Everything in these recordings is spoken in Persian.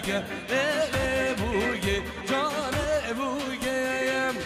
berge ele buge cane bugeyem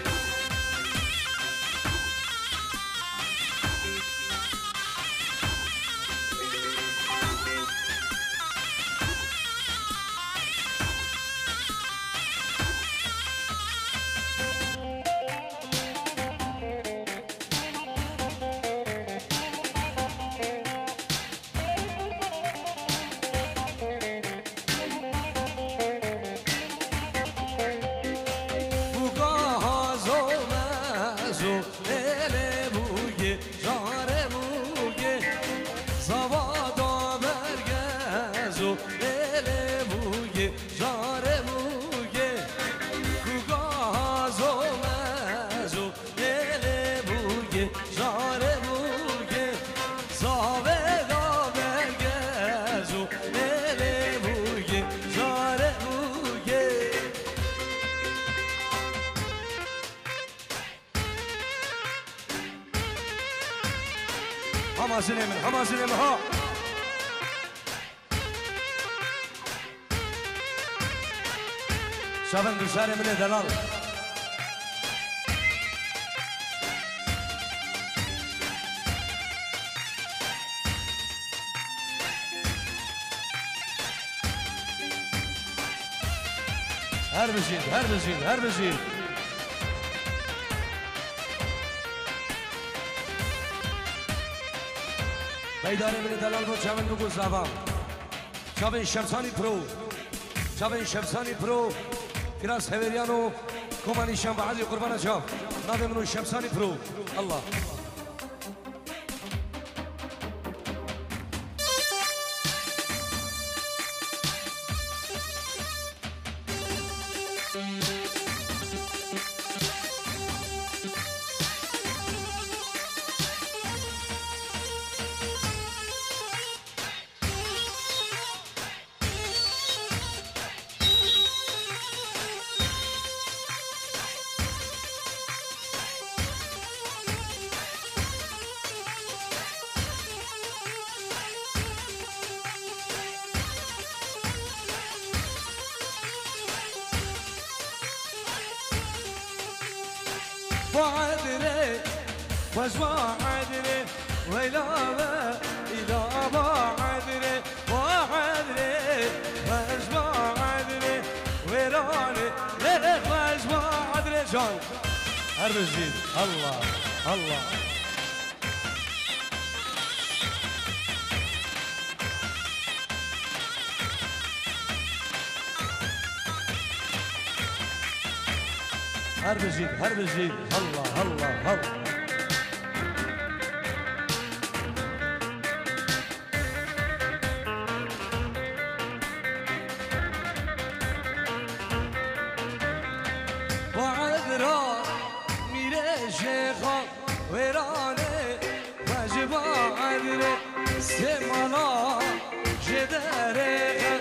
Hamazin emin ha. Şaban düşer emine delal. Her bezir. بیداره من دلال بود شبن بگو زبان شبن شمسانی پرو فراس هوریانو کمانی شم بعضی قربان شب ناده منو شمسانی پرو الله وعدني وعدني ولا إلى وعدني وعدني ويراني لك وعدني جان أربزين الله هربزين الله وعذرا ميري شيخا ويراني واجب عذري سمانا جداري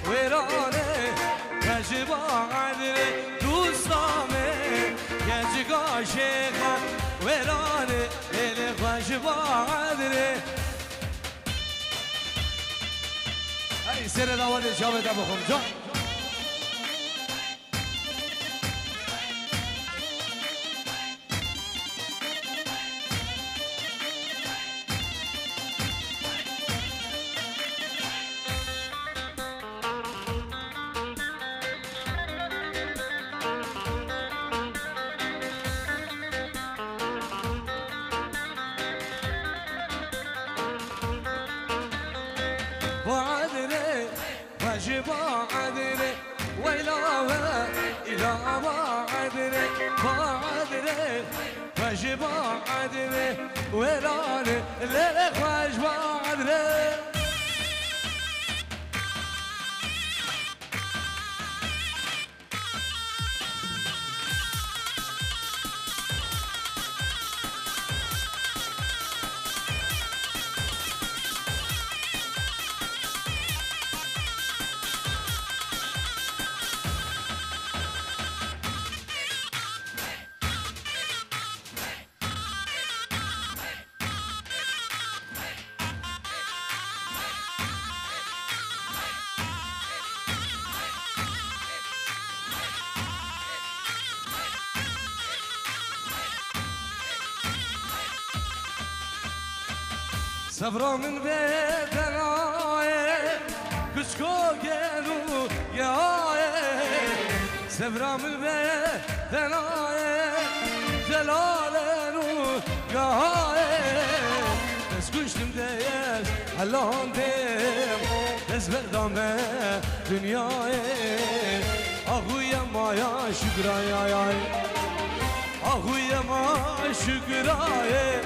ويراني واجب عذري دوستامي يجيك شيخا ويراني اللي واجب عذري هاي سر داود جاوید ابوخم جان وعدني واجب عدني وإلى وعدني واجب عدني ويراني لك واجب عدني صبرا من بدنای کشکو گلو یای صبرا من بدنای جلالنو یای بس کشتم دیش الان دیم بس بردامه dünyayı Ahuyama ya şükrayay Ahuyama şükrayay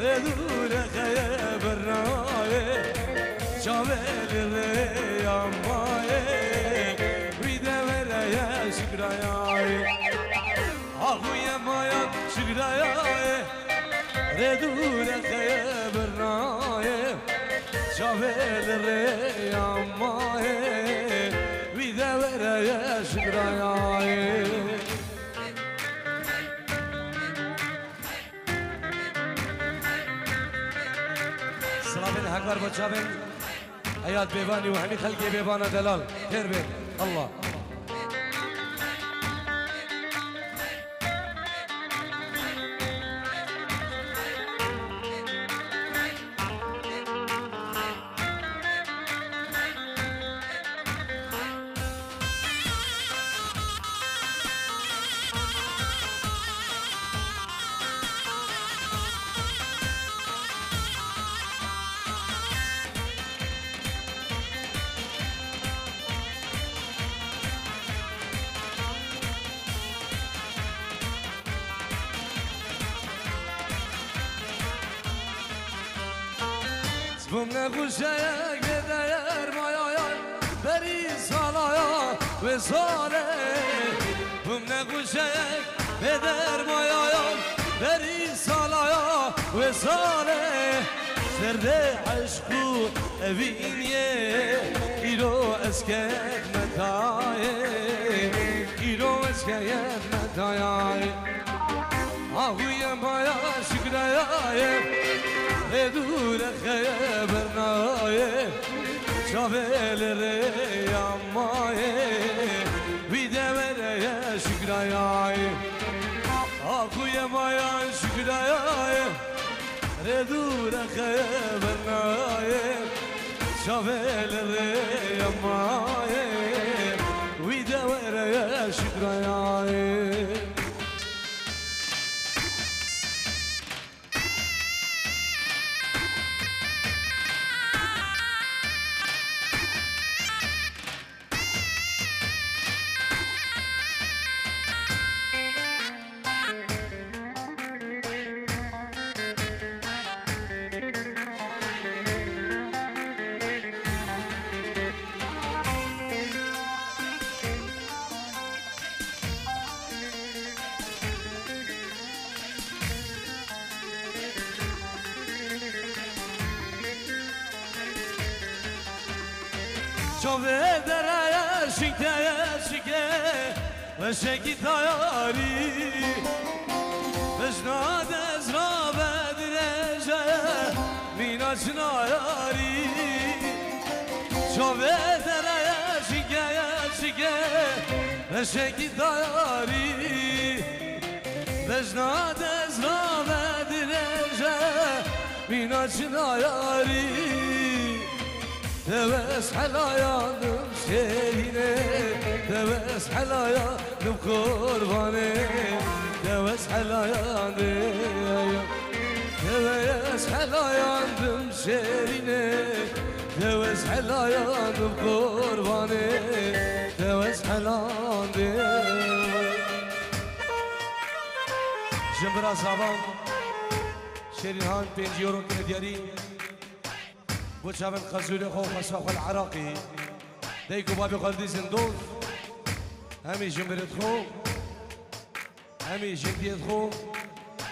Redure khaya bernaye Çaveli yamaye Vide vere ya şükrayay Ahuyama ya şükrayay Redure khaya bernaye Çaveli yamaye Vide vere ya şükrayay أكبر بتشابن حياة بيباني وحمي خلقي بيبانا دلال خير بين الله Bumne kuşayak eder mayaya Beri salaya ve sale Bumne kuşayak eder mayaya Beri salaya ve sale Serde aşku eviniye İro eskek metaye İro eskek metaye Ahuye maya şükrayaye Edure خبرناye Çavelere yamaye Vide vereye şükrayaye Akuye maya şükrayaye Edure خبرناye Çavelere yamaye Vide vereye şükrayaye Çove dereye şikeye şike ve şeki tayari Vecnad ezra bedirece minaçına yari Çove dereye şikeye şike ve şeki tayari Vecnad ezra bedirece minaçına yari Teves helayanım şeyine Teves helayanım kurbane Teves helayanım Teves helayanım şeyine Teves helayanım kurbane Teves helayanım Cımbıra sabah Şerihan penciyorun krediyari وشافن خزولي خوف مساق العراقي ديكو بابي قلدي زندوز همي جمبرت خو همي جنديت خو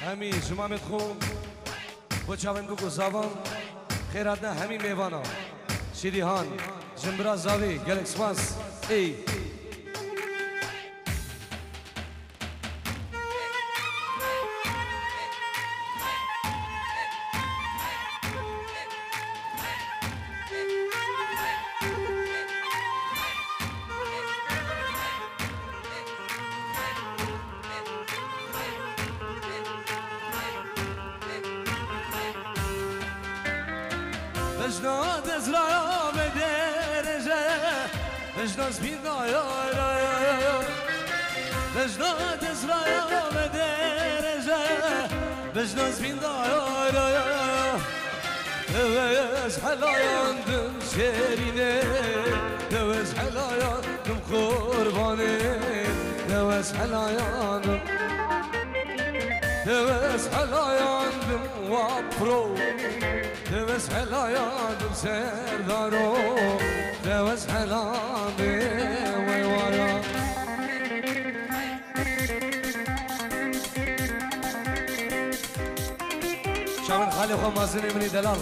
همي جمامت خو وشافن دوكو زابان خيراتنا همي ميوانا شريهان جمبرا زاوي جالكس ماس اي بجناد ازرا بدرجه بجناد بينا بجناد ازرا بدرجه بجناد بينا دوز حلاياندم شيرينه دوز حلاياندم قربانه دوز حلاياندم دوز حلاياندم وابرو دوز حلاياندم سردارو دوز حلاياندم ويوايا شامن خالی خو مازنی منی دلال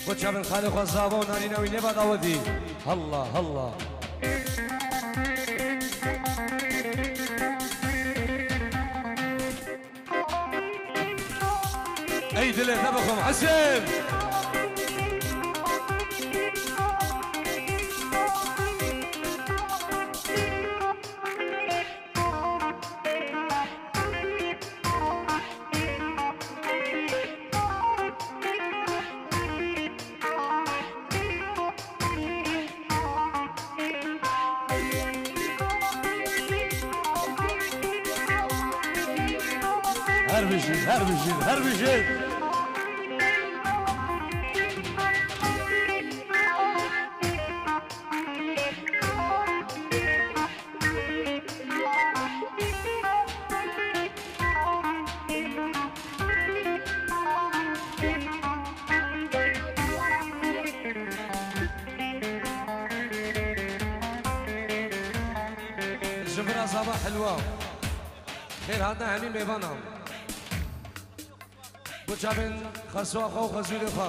خود شامن خالی خو زابا و نانی نوی نباد آودی الله الله ای دله نبخم حسین her bir şey. شوفنا صباح حلوة خير هذا همين بيبانهم بچابن خسوا خو خزوری خوا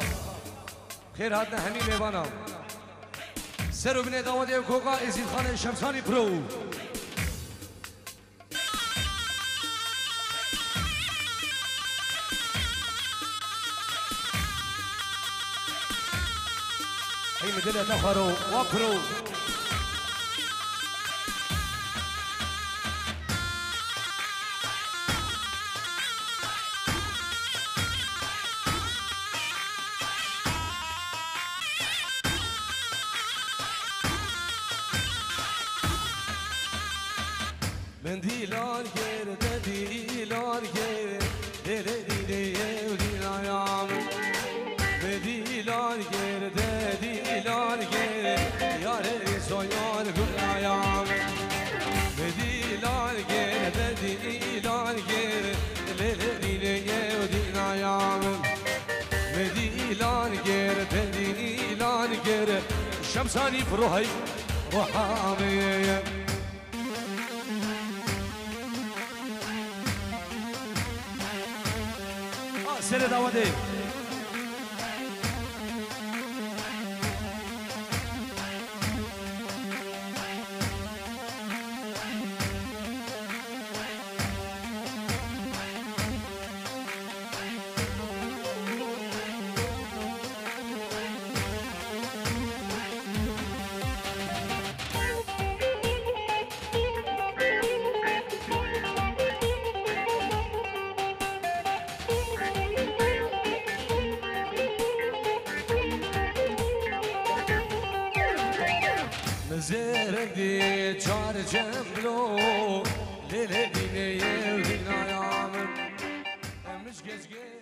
خیر هات نه همین میوانم سر و بین داماد کوکا ازید خان شمسانی پرو ای مدل نخارو و پرو من دیلار گرده دیلار گرده دل دیده و دینایام به دیلار گرده دیلار گرده یار سویان گنایام به دیلار گرده دیلار گرده دل دیده و دینایام به دیلار گرده دیلار گرده شمسانی فروحی و حامیه سر داوده زرقدي چار جملو لیل دینه و دینایامم مش گزگه